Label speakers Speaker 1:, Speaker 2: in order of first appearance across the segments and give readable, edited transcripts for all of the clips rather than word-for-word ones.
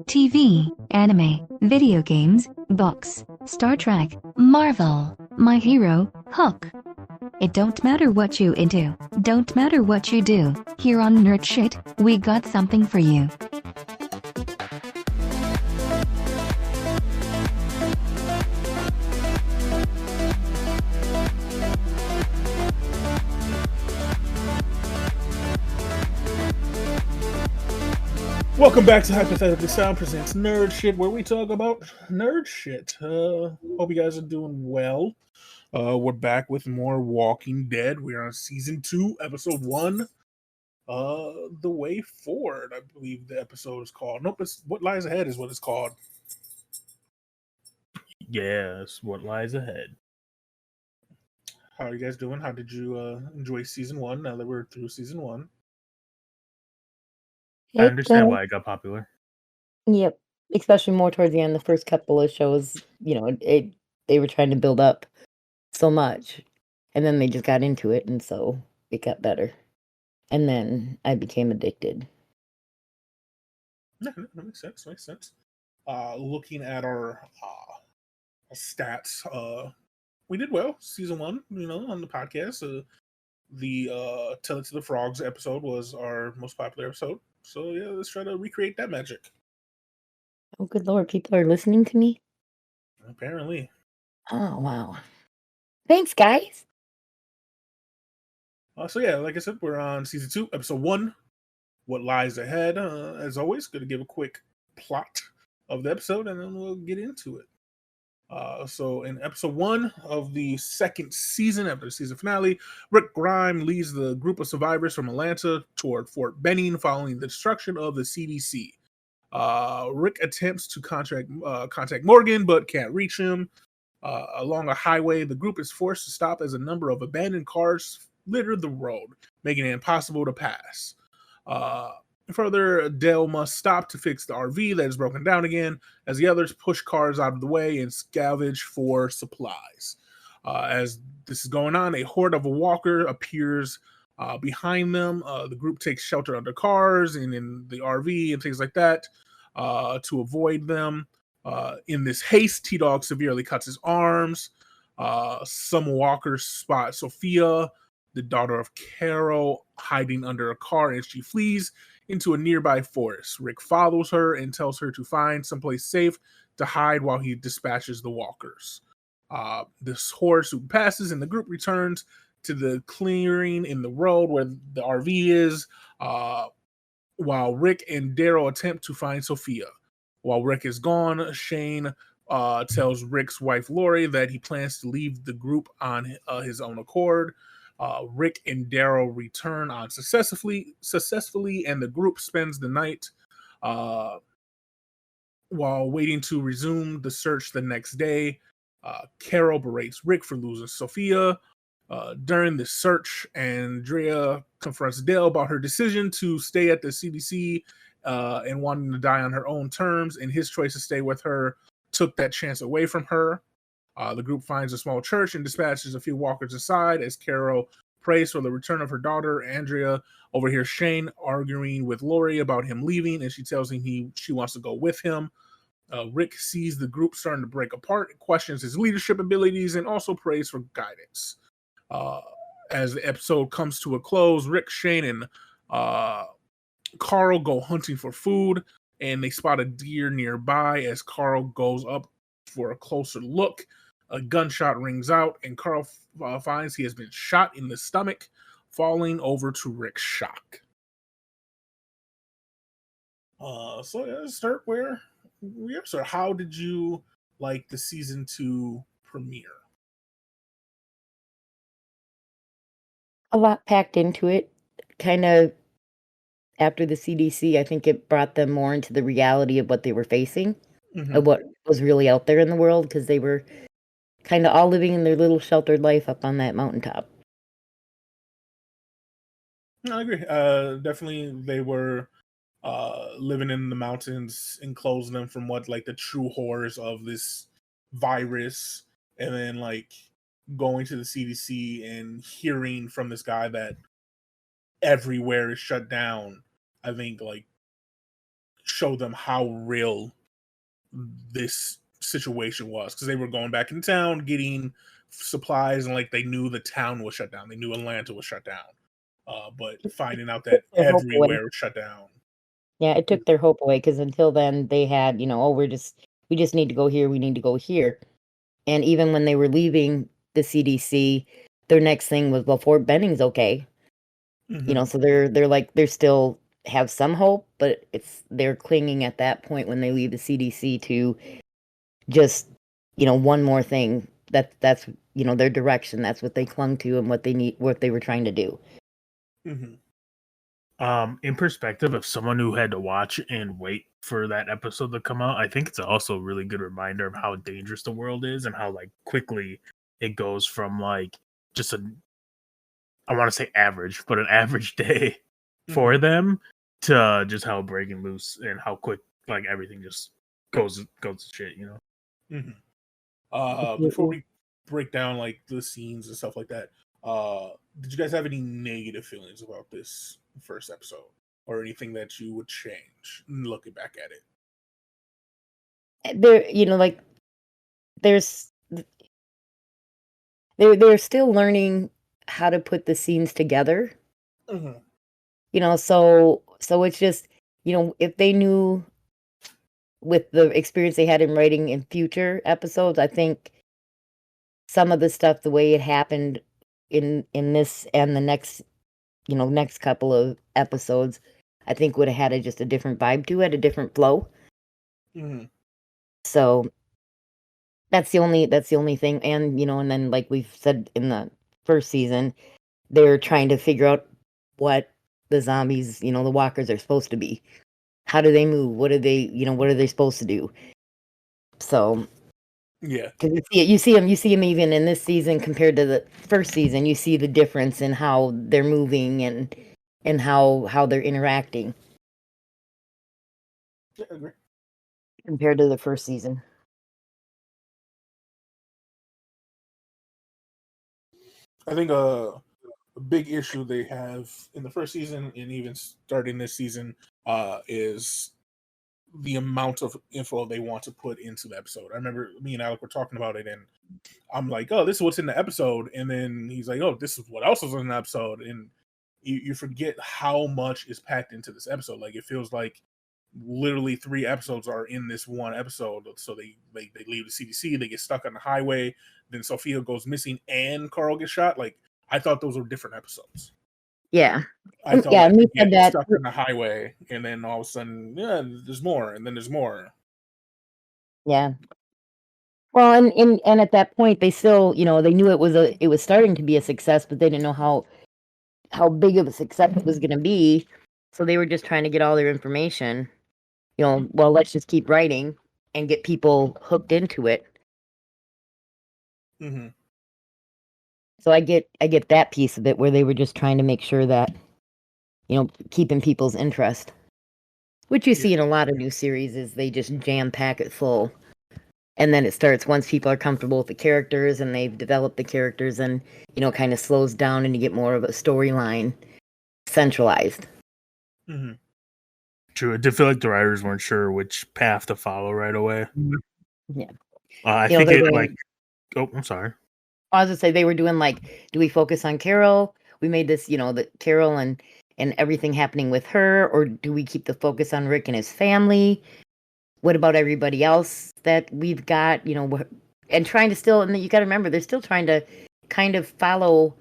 Speaker 1: TV, anime, video games, books, Star Trek, Marvel, My Hero, Hook. It don't matter what you into, don't matter what you do, here on Nerd Shit, we got something for you.
Speaker 2: Welcome back to Hypothetically Sound Presents-Nerd Sh, where we talk about nerd shit. Hope you guys are doing well. We're back with more Walking Dead. We're on season 2, episode 1. The Way Forward, I believe the episode is called. Nope, it's What Lies Ahead is what it's called.
Speaker 3: Yes, What Lies Ahead.
Speaker 2: How are you guys doing? How did you enjoy season 1 now that we're through season 1?
Speaker 3: I understand why it got popular.
Speaker 4: Yep. Especially more towards the end, the first couple of shows, they were trying to build up so much. And then they just got into it, and so it got better. And then I became addicted.
Speaker 2: Yeah, that makes sense. Looking at our stats, we did well. Season 1, on the podcast. The Tell It to the Frogs episode was our most popular episode. So yeah, let's try to recreate that magic.
Speaker 4: Oh, good Lord, people are listening to me?
Speaker 2: Apparently.
Speaker 4: Oh, wow. Thanks, guys.
Speaker 2: So yeah, like I said, we're on season 2, episode 1, What Lies Ahead. As always, going to give a quick plot of the episode, and then we'll get into it. So in episode 1 of the second season, after the season finale, Rick Grimes leads the group of survivors from Atlanta toward Fort Benning following the destruction of the CDC. Rick attempts to contact Morgan, but can't reach him. Along a highway, the group is forced to stop as a number of abandoned cars litter the road, making it impossible to pass. Further, Dale must stop to fix the RV that is broken down again, as the others push cars out of the way and scavenge for supplies. As this is going on, a horde of a walker appears behind them. The group takes shelter under cars and in the RV and things like that to avoid them. In this haste, T-Dog severely cuts his arms. Some walkers spot Sophia, the daughter of Carol, hiding under a car as she flees into a nearby forest. Rick follows her and tells her to find someplace safe to hide while he dispatches the walkers. This horde soon passes and the group returns to the clearing in the road where the RV is, while Rick and Daryl attempt to find Sophia. While Rick is gone, Shane tells Rick's wife Lori that he plans to leave the group on his own accord. Rick and Daryl return on successfully, and the group spends the night while waiting to resume the search the next day. Carol berates Rick for losing Sophia. During the search, Andrea confronts Dale about her decision to stay at the CDC and wanting to die on her own terms, and his choice to stay with her took that chance away from her. The group finds a small church and dispatches a few walkers aside as Carol prays for the return of her daughter. Andrea overhears Shane arguing with Lori about him leaving, and she tells him she wants to go with him. Rick sees the group starting to break apart, questions his leadership abilities, and also prays for guidance. As the episode comes to a close, Rick, Shane, and Carl go hunting for food, and they spot a deer nearby. As Carl goes up for a closer look, a gunshot rings out, and Carl finds he has been shot in the stomach, falling over to Rick's shock. So let's start where we are. So how did you like the season 2 premiere?
Speaker 4: A lot packed into it. Kind of after the CDC, I think it brought them more into the reality of what they were facing, of what was really out there in the world, because they were kind of all living in their little sheltered life up on that mountaintop.
Speaker 2: I agree. Definitely, they were living in the mountains, enclosing them from what the true horrors of this virus, and then going to the CDC and hearing from this guy that everywhere is shut down. I think show them how real this situation was, because they were going back in town getting supplies, and like they knew the town was shut down, they knew Atlanta was shut down, but finding out that
Speaker 4: Their hope away.
Speaker 2: everywhere was shut down.
Speaker 4: Yeah, it took their hope away, because until then they had, we just need to go here, we need to go here. And even when they were leaving the CDC, their next thing was, well, Fort Benning's okay. So they're still have some hope, but they're clinging at that point when they leave the CDC to just, one more thing. That's their direction. That's what they clung to and what they were trying to do.
Speaker 3: In perspective of someone who had to watch and wait for that episode to come out, I think it's also a really good reminder of how dangerous the world is and how like quickly it goes from like just I want to say average, but an average day for them to just how breaking loose and how quick like everything just goes to shit,
Speaker 2: Before we break down like the scenes and stuff like that, did you guys have any negative feelings about this first episode, or anything that you would change looking back at it?
Speaker 4: They're still learning how to put the scenes together. So it's just, if they knew with the experience they had in writing in future episodes, I think some of the stuff, the way it happened in this and the next couple of episodes, I think would have had just a different vibe to it, a different flow. So that's the only thing. And, and then like we've said in the first season, they're trying to figure out what the zombies, the walkers are supposed to be. How do they move? What are they supposed to do? So
Speaker 2: yeah,
Speaker 4: because you see them even in this season compared to the first season. You see the difference in how they're moving and how they're interacting.
Speaker 2: Yeah, I agree.
Speaker 4: Compared to the first season.
Speaker 2: I think a big issue they have in the first season and even starting this season is the amount of info they want to put into the episode. I remember me and Alec were talking about it, and I'm like, oh, this is what's in the episode. And then he's like, oh, this is what else is in the episode. And you forget how much is packed into this episode. Like, it feels like literally 3 episodes are in this one episode. So they leave the CDC, they get stuck on the highway, then Sophia goes missing and Carl gets shot. Like, I thought those were different episodes.
Speaker 4: Yeah.
Speaker 2: I thought
Speaker 4: yeah,
Speaker 2: like,
Speaker 4: said that
Speaker 2: stuck on the highway, and then all of a sudden, yeah, there's more, and then there's more.
Speaker 4: Yeah. Well, and at that point, they still, they knew it was starting to be a success, but they didn't know how big of a success it was going to be. So they were just trying to get all their information. Well, let's just keep writing and get people hooked into it. So I get that piece of it where they were just trying to make sure that, keeping people's interest, which you see in a lot of new series is they just jam pack it full. And then it starts once people are comfortable with the characters and they've developed the characters, and, kind of slows down and you get more of a storyline centralized.
Speaker 3: True. It did feel like the writers weren't sure which path to follow right away.
Speaker 4: Yeah.
Speaker 3: I think I'm sorry.
Speaker 4: I was gonna say they were doing like, do we focus on Carol? We made this, the Carol and everything happening with her, or do we keep the focus on Rick and his family? What about everybody else that we've got, and trying to still, and you got to remember, they're still trying to kind of follow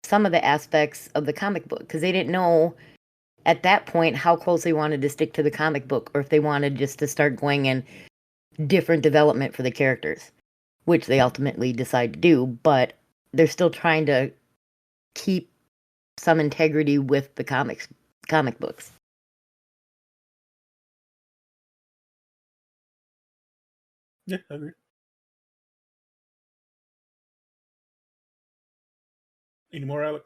Speaker 4: some of the aspects of the comic book, because they didn't know at that point how close they wanted to stick to the comic book, or if they wanted just to start going in different development for the characters, which they ultimately decide to do, but they're still trying to keep some integrity with the comic books.
Speaker 2: Yeah, I agree. Any more, Alec?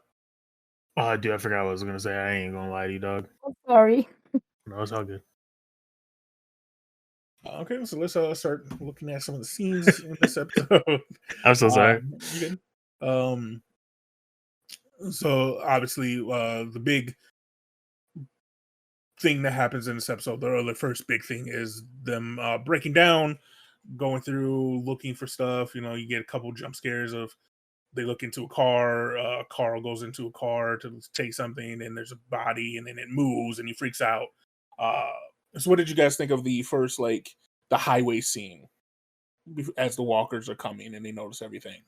Speaker 3: Dude, I forgot what I was gonna say. I ain't gonna lie to you, dog.
Speaker 4: I'm sorry.
Speaker 3: No, it's all good.
Speaker 2: Okay, so let's start looking at some of the scenes in this episode.
Speaker 3: I'm so sorry.
Speaker 2: So obviously, the big thing that happens in this episode. The first big thing is them breaking down, going through, looking for stuff. You get a couple jump scares of they look into a car. Carl goes into a car to take something, and there's a body, and then it moves, and he freaks out. So what did you guys think of the first, like, the highway scene as the walkers are coming and they notice everything?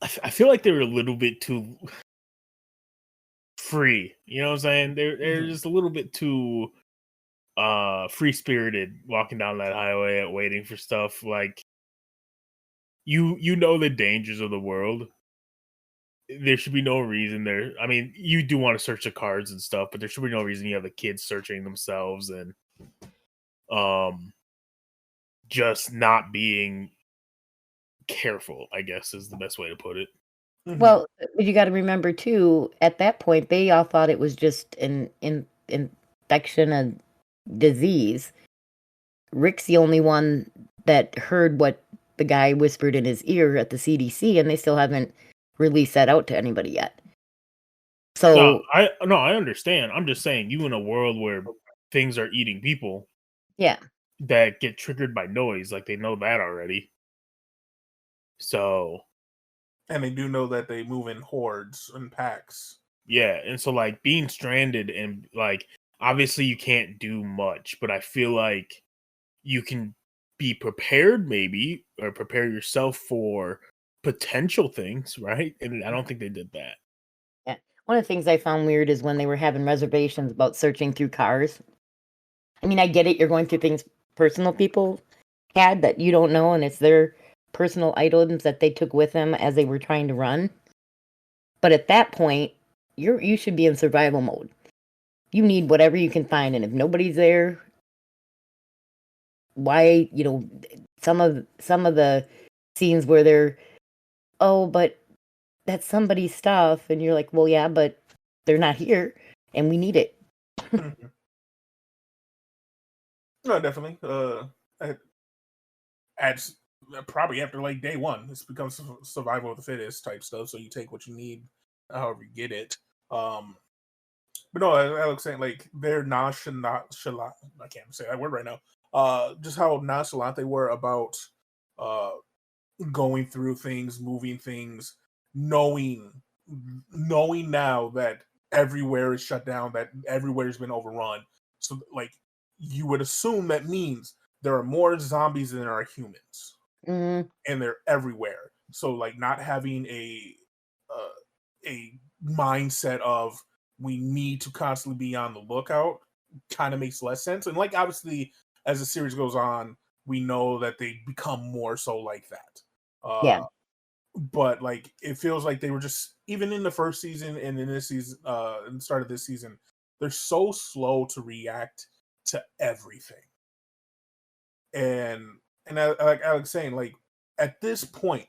Speaker 3: I feel like they were a little bit too free. You know what I'm saying? They're just a little bit too free spirited walking down that highway waiting for stuff. Like you know the dangers of the world. There should be no reason there. I mean, you do want to search the cars and stuff, but there should be no reason you have the kids searching themselves and just not being careful, I guess is the best way to put it.
Speaker 4: Well, you got to remember too, at that point, they all thought it was just an infection, a disease. Rick's the only one that heard what the guy whispered in his ear at the CDC, and they still haven't released that out to anybody yet. So
Speaker 3: I understand. I'm just saying, you in a world where things are eating people,
Speaker 4: yeah,
Speaker 3: that get triggered by noise, like they know that already. So,
Speaker 2: and they do know that they move in hordes and packs.
Speaker 3: Yeah, and so like being stranded and like obviously you can't do much, but I feel like you can be prepared maybe or prepare yourself for potential things, right? And I don't think they did that.
Speaker 4: Yeah. One of the things I found weird is when they were having reservations about searching through cars. I mean, I get it, you're going through things personal people had that you don't know, and it's their personal items that they took with them as they were trying to run. But at that point, you should be in survival mode. You need whatever you can find, and if nobody's there, why, some of the scenes where they're, oh, but that's somebody's stuff, and you're like, well, yeah, but they're not here, and we need it.
Speaker 2: No, definitely. Adds probably after like day one, this becomes survival of the fittest type stuff. So you take what you need, however you get it. But no, I was saying like they're nonchalant. I can't say that word right now. Just how nonchalant they were about going through things, moving things, knowing now that everywhere is shut down, that everywhere has been overrun. So like you would assume that means there are more zombies than there are humans, and they're everywhere. So like not having a mindset of we need to constantly be on the lookout kind of makes less sense. And like obviously as the series goes on, we know that they become more so like that.
Speaker 4: Yeah.
Speaker 2: But like it feels like they were just, even in the first season and in this season, in the start of this season, they're so slow to react to everything. And like I was saying, like at this point,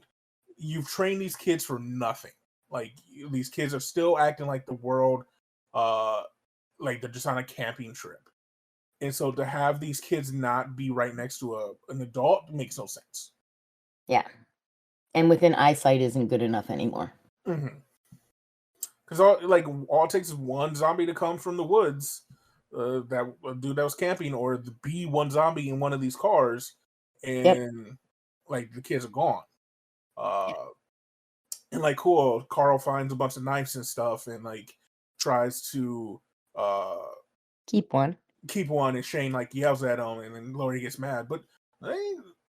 Speaker 2: you've trained these kids for nothing. Like these kids are still acting like the world, like they're just on a camping trip. And so to have these kids not be right next to an adult makes no sense.
Speaker 4: Yeah. And within eyesight isn't good enough anymore.
Speaker 2: Because all it takes is one zombie to come from the woods, that a dude that was camping, or be one zombie in one of these cars, and like the kids are gone. And like cool, Carl finds a bunch of knives and stuff, and like tries to
Speaker 4: keep one,
Speaker 2: and Shane like yells at him, and then Lori gets mad. But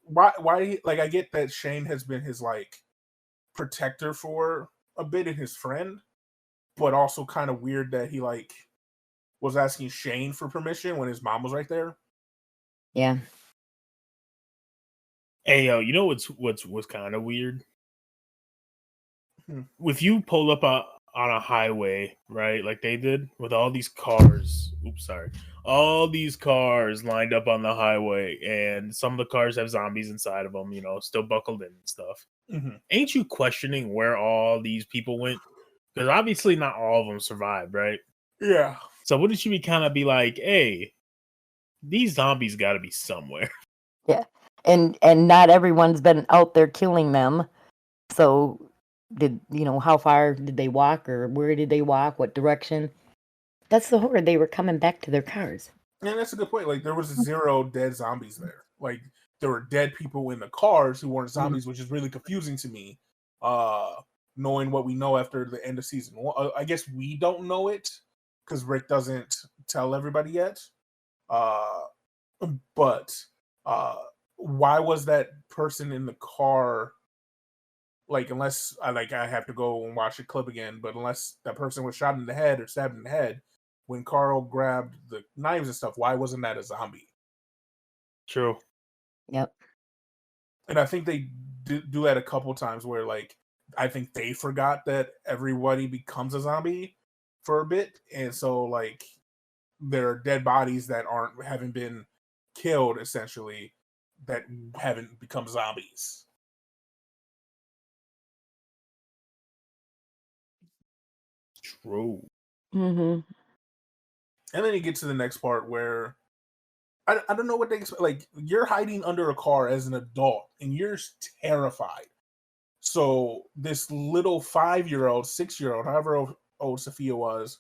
Speaker 2: why? Like I get that Shane has been his like protector for a bit and his friend, but also kind of weird that he like was asking Shane for permission when his mom was right there.
Speaker 4: Yeah.
Speaker 3: Hey, yo, you know what's kind of weird? If you pull up on a highway, right, like they did with all these cars. All these cars lined up on the highway, and some of the cars have zombies inside of them, still buckled in and stuff. Ain't you questioning where all these people went? Because obviously not all of them survived, right?
Speaker 2: Yeah.
Speaker 3: So wouldn't you kind of be like, hey, these zombies got to be somewhere?
Speaker 4: Yeah. And not everyone's been out there killing them. So how far did they walk, or where did they walk? What direction? That's the horror. They were coming back to their cars.
Speaker 2: And that's a good point. Like, there was 0 dead zombies there. Like, there were dead people in the cars who weren't zombies, which is really confusing to me. Knowing what we know after the end of season 1. I guess we don't know it because Rick doesn't tell everybody yet. But why was that person in the car? Like, unless I have to go and watch the clip again, but unless that person was shot in the head or stabbed in the head when Carl grabbed the knives and stuff, why wasn't that a zombie?
Speaker 3: True.
Speaker 4: Yep.
Speaker 2: And I think they do that a couple times where, like, I think they forgot that everybody becomes a zombie for a bit, and so, like, there are dead bodies that haven't been killed, essentially, that haven't become zombies. True.
Speaker 4: Mm-hmm.
Speaker 2: And then you get to the next part where I don't know what they expect. Like, you're hiding under a car as an adult, and you're terrified. So this little 5-year-old, 6-year-old, however old Sophia was,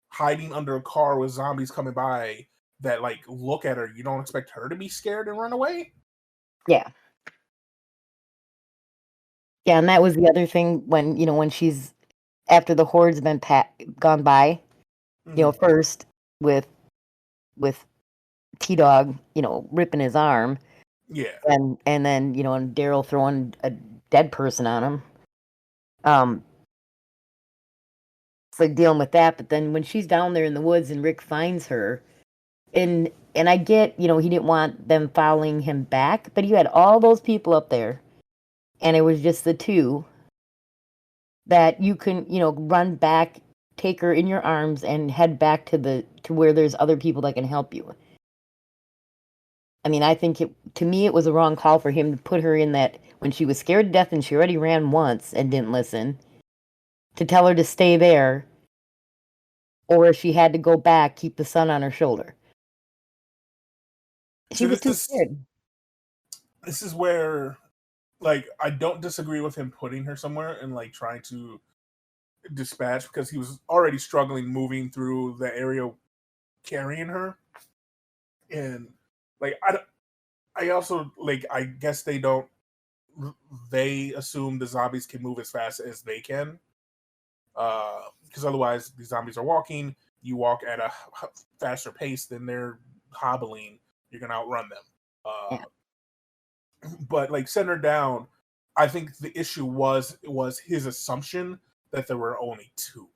Speaker 2: hiding under a car with zombies coming by that, like, look at her. You don't expect her to be scared and run away?
Speaker 4: Yeah. Yeah, and that was the other thing when she's after the horde's been gone by, first with T-Dog, ripping his arm.
Speaker 2: Yeah.
Speaker 4: And then, and Daryl throwing a dead person on him. It's like dealing with that, but then when she's down there in the woods and Rick finds her, and I get, he didn't want them following him back, but you had all those people up there, and it was just the two that you can, run back, take her in your arms, and head back to where there's other people that can help you. I mean, I think to me it was a wrong call for him to put her in that when she was scared to death and she already ran once and didn't listen, to tell her to stay there, or if she had to go back, keep the son on her shoulder. She was too scared.
Speaker 2: This is where, like, I don't disagree with him putting her somewhere and, like, trying to dispatch, because he was already struggling moving through the area carrying her. And, like, I also, like, I guess they assume the zombies can move as fast as they can. Because otherwise, these zombies are walking. You walk at a faster pace than they're hobbling. You're going to outrun them. But, like, setting her down, I think the issue was his assumption that there were only 2.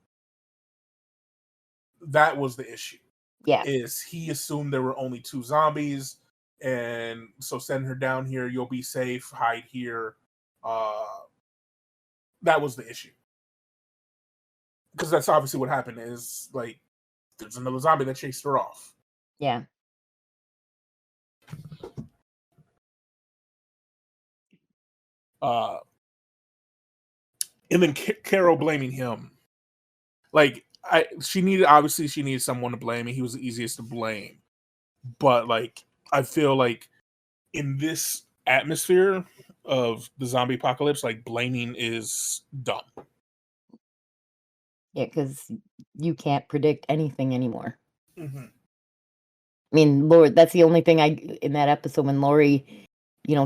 Speaker 2: That was the issue.
Speaker 4: Yeah.
Speaker 2: Is he assumed there were only 2 zombies, and so send her down here, you'll be safe, hide here. That was the issue. Because that's obviously what happened, is, like, there's another zombie that chased her off.
Speaker 4: Yeah.
Speaker 2: And then Carol blaming him. Like, she needed someone to blame, and he was the easiest to blame. But, like, I feel like in this atmosphere of the zombie apocalypse, like, blaming is dumb.
Speaker 4: Yeah, because you can't predict anything anymore.
Speaker 2: Mm-hmm.
Speaker 4: I mean, Lord, that's the only thing in that episode when Lori,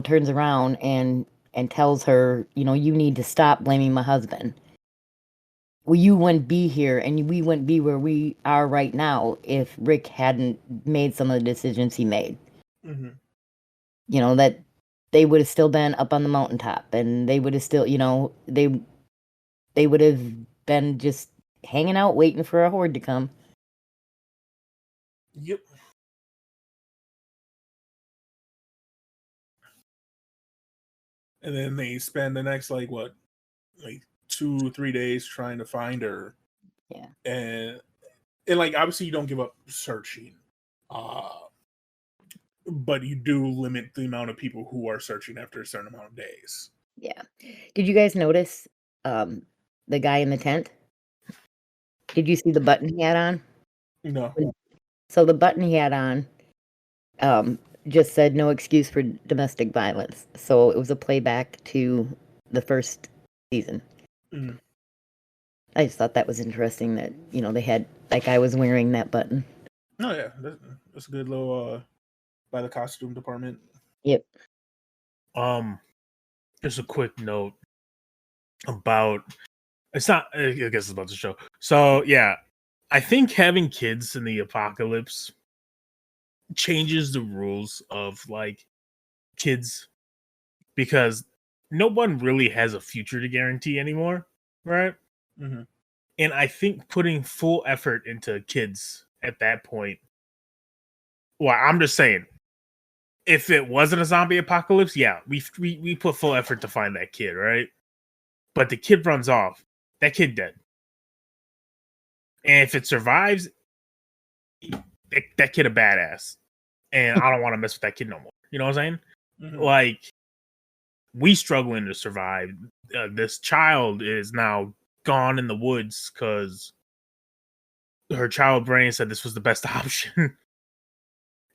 Speaker 4: turns around and tells her, you need to stop blaming my husband. Well, you wouldn't be here, and we wouldn't be where we are right now if Rick hadn't made some of the decisions he made.
Speaker 2: Mm-hmm.
Speaker 4: That they would have still been up on the mountaintop, and they would have still, they would have been just hanging out, waiting for a horde to come.
Speaker 2: Yep. And then they spend the next, like, 2-3 days trying to find her.
Speaker 4: Yeah.
Speaker 2: And like, obviously you don't give up searching. But you do limit the amount of people who are searching after a certain amount of days.
Speaker 4: Yeah. Did you guys notice the guy in the tent? Did you see the button he had on?
Speaker 2: No.
Speaker 4: So the button he had on just said no excuse for domestic violence. So it was a playback to the first season.
Speaker 2: Mm.
Speaker 4: I just thought that was interesting that, they had, like, I was wearing that button.
Speaker 2: Oh yeah, that's a good little by the costume department.
Speaker 4: Yep.
Speaker 3: Just a quick note about it's not. I guess it's about the show. So yeah, I think having kids in the apocalypse changes the rules of like kids because no one really has a future to guarantee anymore, right?
Speaker 2: Mm-hmm.
Speaker 3: And I think putting full effort into kids at that point. Well, I'm just saying, if it wasn't a zombie apocalypse, yeah, we put full effort to find that kid, right? But the kid runs off, that kid dead. And if it survives, that kid a badass. And I don't want to mess with that kid no more. You know what I'm saying?
Speaker 2: Mm-hmm.
Speaker 3: Like, we struggling to survive. This child is now gone in the woods because her child brain said this was the best option.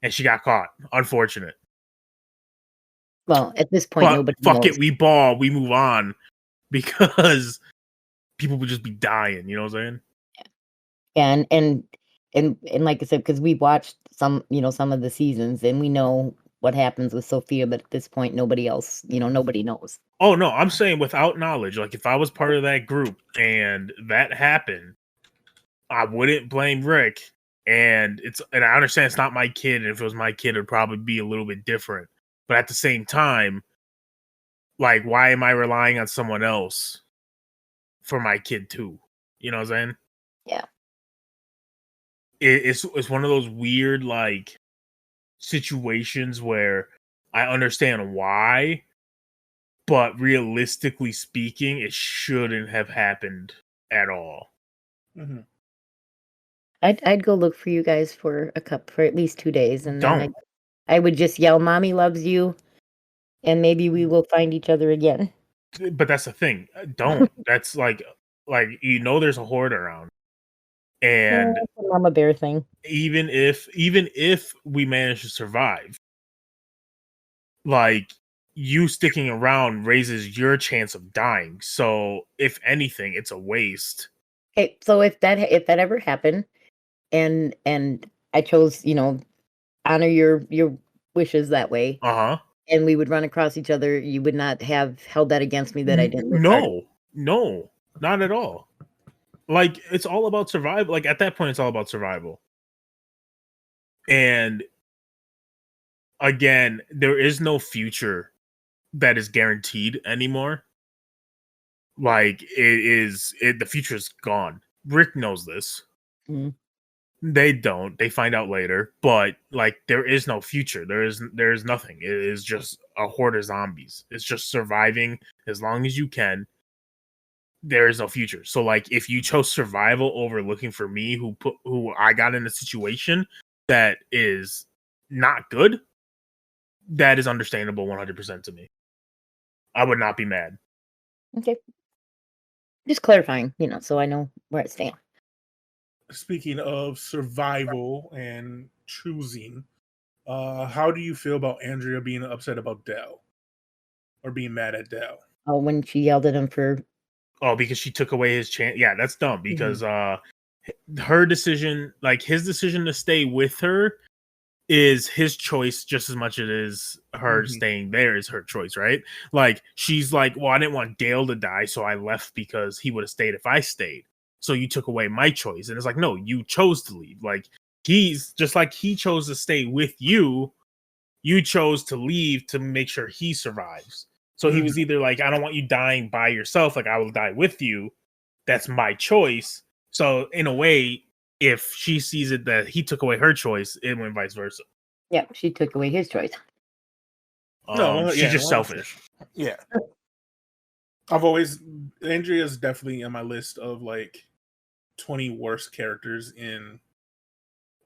Speaker 3: And she got caught. Unfortunate.
Speaker 4: Well, at this point,
Speaker 3: But
Speaker 4: nobody
Speaker 3: fuck
Speaker 4: knows.
Speaker 3: it, we ball, we move on. Because people would just be dying. You know what I'm saying?
Speaker 4: Yeah, and like I said, because we watched some of the seasons, and we know what happens with Sophia, but at this point, nobody else, nobody knows.
Speaker 3: Oh no, I'm saying without knowledge. Like if I was part of that group and that happened, I wouldn't blame Rick. And I understand it's not my kid, and if it was my kid, it'd probably be a little bit different. But at the same time, like, why am I relying on someone else for my kid too? You know what I'm saying?
Speaker 4: Yeah.
Speaker 3: It's one of those weird like situations where I understand why, but realistically speaking, it shouldn't have happened at all.
Speaker 2: Mm-hmm.
Speaker 4: I'd go look for you guys for at least 2 days, and then
Speaker 3: Don't.
Speaker 4: I would just yell, "Mommy loves you," and maybe we will find each other again.
Speaker 3: But that's the thing. Don't. That's like there's a horde around, and
Speaker 4: It's a mama bear thing.
Speaker 3: even if we manage to survive, like you sticking around raises your chance of dying. So if anything, it's a waste.
Speaker 4: Okay, so if that ever happened, and I chose, honor your wishes that way, and we would run across each other, you would not have held that against me that I didn't live hard.
Speaker 3: No, not at all. Like it's all about survival. Like at that point, it's all about survival. And again, there is no future that is guaranteed anymore. Like the future is gone. Rick knows this.
Speaker 4: Mhm.
Speaker 3: They don't. They find out later. But like, there is no future. There is nothing. It is just a horde of zombies. It's just surviving as long as you can. There is no future. So like, if you chose survival over looking for me, who I got in a situation that is not good, that is understandable 100% to me. I would not be mad.
Speaker 4: Okay. Just clarifying, so I know where I stand.
Speaker 2: Speaking of survival and choosing, how do you feel about Andrea being upset about Dell or being mad at Dell?
Speaker 4: Oh, when she yelled at him for
Speaker 3: because she took away his chance. Yeah, that's dumb because her decision, like his decision to stay with her, is his choice just as much as it is her staying there is her choice, right? Like she's like, well, I didn't want Dale to die, so I left because he would have stayed if I stayed. So you took away my choice. And it's like, no, you chose to leave. Like he's just like he chose to stay with you. You chose to leave to make sure he survives. So he was either like, I don't want you dying by yourself, like I will die with you. That's my choice. So in a way, if she sees it that he took away her choice, it went vice versa.
Speaker 4: Yeah, she took away his choice.
Speaker 3: She's just selfish.
Speaker 2: Yeah. Andrea's definitely on my list of like 20 worst characters in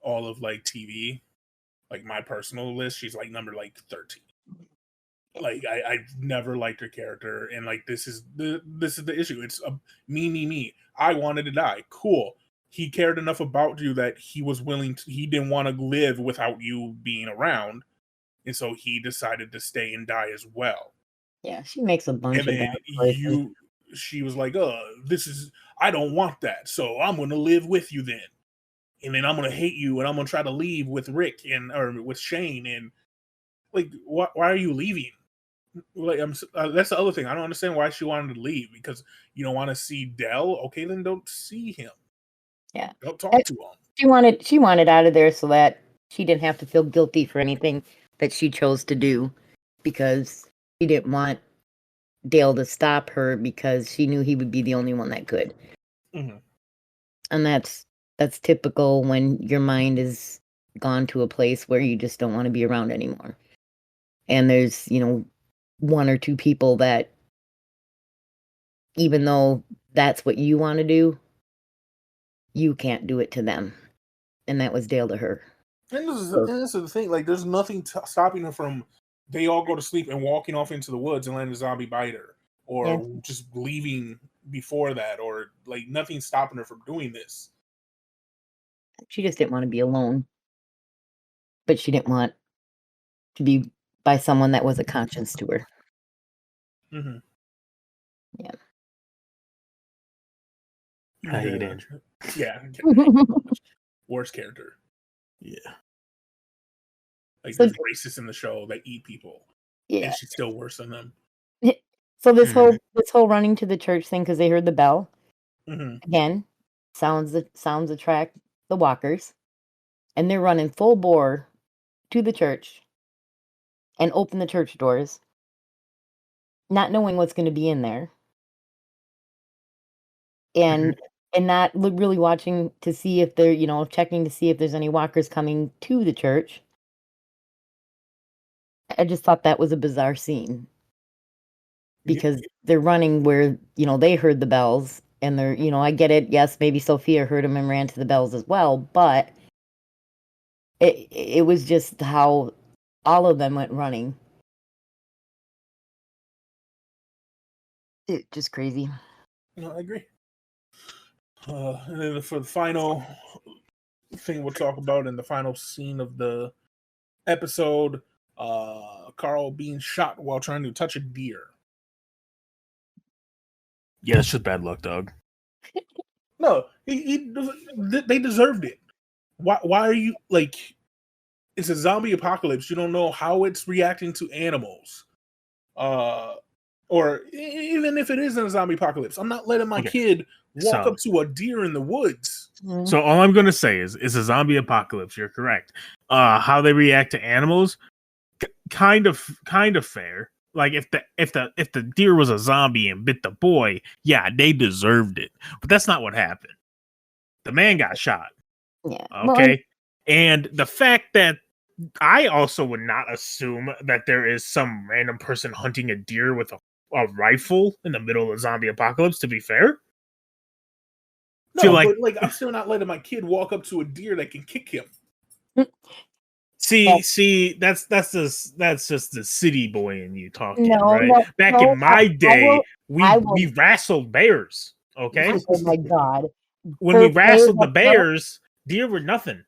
Speaker 2: all of like TV. Like my personal list, she's like number like 13. Like I've never liked her character, and like this is the issue. It's me. I wanted to die. Cool. He cared enough about you that he was willing to. He didn't want to live without you being around, and so he decided to stay and die as well.
Speaker 4: Yeah, she makes a bunch
Speaker 2: And
Speaker 4: of
Speaker 2: then
Speaker 4: bad choices.
Speaker 2: she was like, I don't want that, so I'm gonna live with you then. And then I'm gonna hate you, and I'm gonna try to leave with Rick or with Shane. And like, why are you leaving? Like, that's the other thing. I don't understand why she wanted to leave, because you don't want to see Del. Okay, then don't see him.
Speaker 4: Yeah,
Speaker 2: don't talk to him.
Speaker 4: She wanted out of there so that she didn't have to feel guilty for anything that she chose to do, because she didn't want Dale to stop her, because she knew he would be the only one that could.
Speaker 2: Mm-hmm.
Speaker 4: And that's typical when your mind is gone to a place where you just don't want to be around anymore. And there's, one or two people that, even though that's what you want to do, you can't do it to them. And that was Dale to her.
Speaker 2: And this is the thing. Like, there's nothing stopping her from, they all go to sleep and walking off into the woods and letting a zombie bite her. Or just leaving before that. Or, like, nothing's stopping her from doing this.
Speaker 4: She just didn't want to be alone. But she didn't want to be by someone that was a conscience to her.
Speaker 2: Mm-hmm.
Speaker 4: Yeah.
Speaker 3: I hate Andrew.
Speaker 2: Yeah. Worst character.
Speaker 3: Yeah.
Speaker 2: Like, there's racists in the show that eat people.
Speaker 4: Yeah.
Speaker 2: And she's still worse than them.
Speaker 4: So this whole running to the church thing because they heard the bell.
Speaker 2: Mm-hmm.
Speaker 4: Again, sounds attract the walkers. And they're running full bore to the church and open the church doors, not knowing what's going to be in there. And not really watching to see if they're, checking to see if there's any walkers coming to the church. I just thought that was a bizarre scene. Because they're running where, they heard the bells. And they're, I get it. Yes, maybe Sophia heard them and ran to the bells as well. But it was just how all of them went running. It's just crazy.
Speaker 2: No, I agree. And then for the final thing we'll talk about in the final scene of the episode, Carl being shot while trying to touch a deer.
Speaker 3: Yeah, it's just bad luck, dog.
Speaker 2: No, they deserved it. Why are you, like, it's a zombie apocalypse. You don't know how it's reacting to animals. Or even if it isn't a zombie apocalypse, I'm not letting my kid walk up to a deer in the woods.
Speaker 3: So all I'm going to say is it's a zombie apocalypse. You're correct. How they react to animals, kind of fair. Like if the deer was a zombie and bit the boy, yeah, they deserved it. But that's not what happened. The man got shot.
Speaker 4: Yeah.
Speaker 3: Okay. And the fact that I also would not assume that there is some random person hunting a deer with a rifle in the middle of a zombie apocalypse, to be fair.
Speaker 2: No, but I'm still not letting my kid walk up to a deer that can kick him.
Speaker 3: See, that's just the city boy in you talking, right? Back in my day, we wrestled bears. Okay.
Speaker 4: Oh my God!
Speaker 3: When we wrestled the bears, deer were nothing.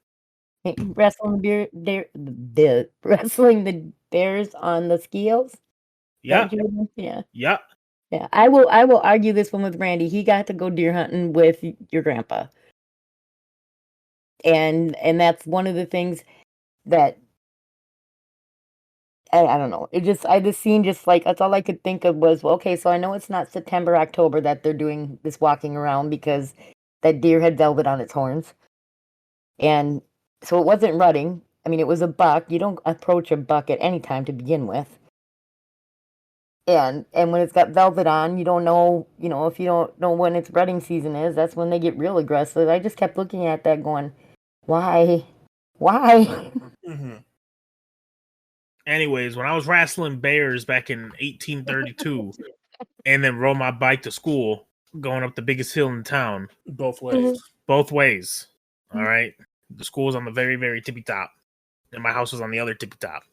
Speaker 4: Wrestling the bears on the scales.
Speaker 3: Yeah.
Speaker 4: Yeah. I will argue this one with Randy. He got to go deer hunting with your grandpa, and that's one of the things that I don't know. This scene just like, that's all I could think of was, well, okay, so I know it's not September, October that they're doing this walking around because that deer had velvet on its horns, and so it wasn't rutting. I mean, it was a buck. You don't approach a buck at any time to begin with. And when it's got velvet on, you don't know, if you don't know when its rutting season is, that's when they get real aggressive. I just kept looking at that going, why?
Speaker 2: Mm-hmm.
Speaker 3: Anyways, when I was wrestling bears back in 1832 and then rode my bike to school, going up the biggest hill in town.
Speaker 2: Both ways.
Speaker 3: All right. The school was on the very, very tippy top. And my house was on the other tippy top.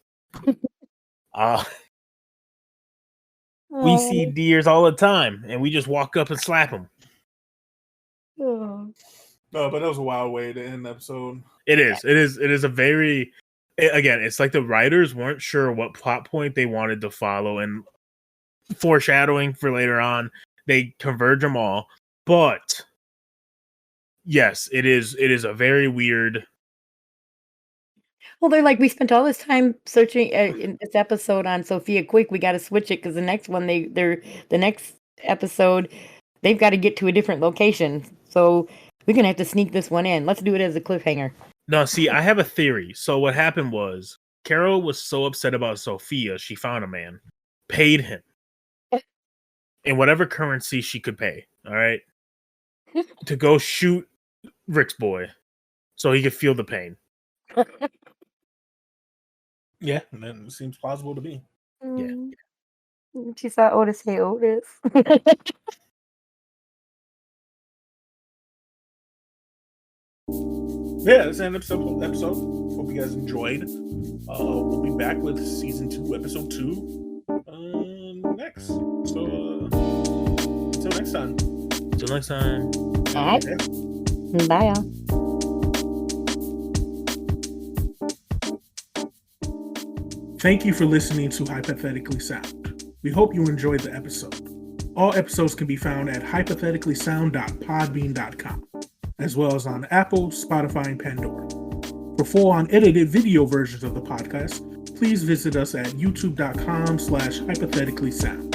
Speaker 3: We see deers all the time, and we just walk up and slap them.
Speaker 2: No, but that was a wild way to end the episode.
Speaker 3: It is. It is a very... Again, it's like the writers weren't sure what plot point they wanted to follow, and foreshadowing for later on, they converge them all. But yes, it is a very weird.
Speaker 4: Well, they're like, we spent all this time searching in this episode on Sophia. Quick, we got to switch it because the next one, the next episode, they've got to get to a different location. So we're gonna have to sneak this one in. Let's do it as a cliffhanger.
Speaker 3: No, see, I have a theory. So what happened was Carol was so upset about Sophia, she found a man, paid him in whatever currency she could pay. All right, to go shoot Rick's boy, so he could feel the pain.
Speaker 2: Yeah, that seems plausible to me.
Speaker 3: Yeah.
Speaker 4: She saw Otis say Otis.
Speaker 2: Yeah, that's the end of the episode. Hope you guys enjoyed. We'll be back with season 2, episode 2 next. So until next time.
Speaker 3: Until next time.
Speaker 4: All right. Bye, y'all.
Speaker 2: Thank you for listening to Hypothetically Sound. We hope you enjoyed the episode. All episodes can be found at hypotheticallysound.podbean.com, as well as on Apple, Spotify, and Pandora. For full unedited video versions of the podcast, please visit us at youtube.com/hypotheticallysound.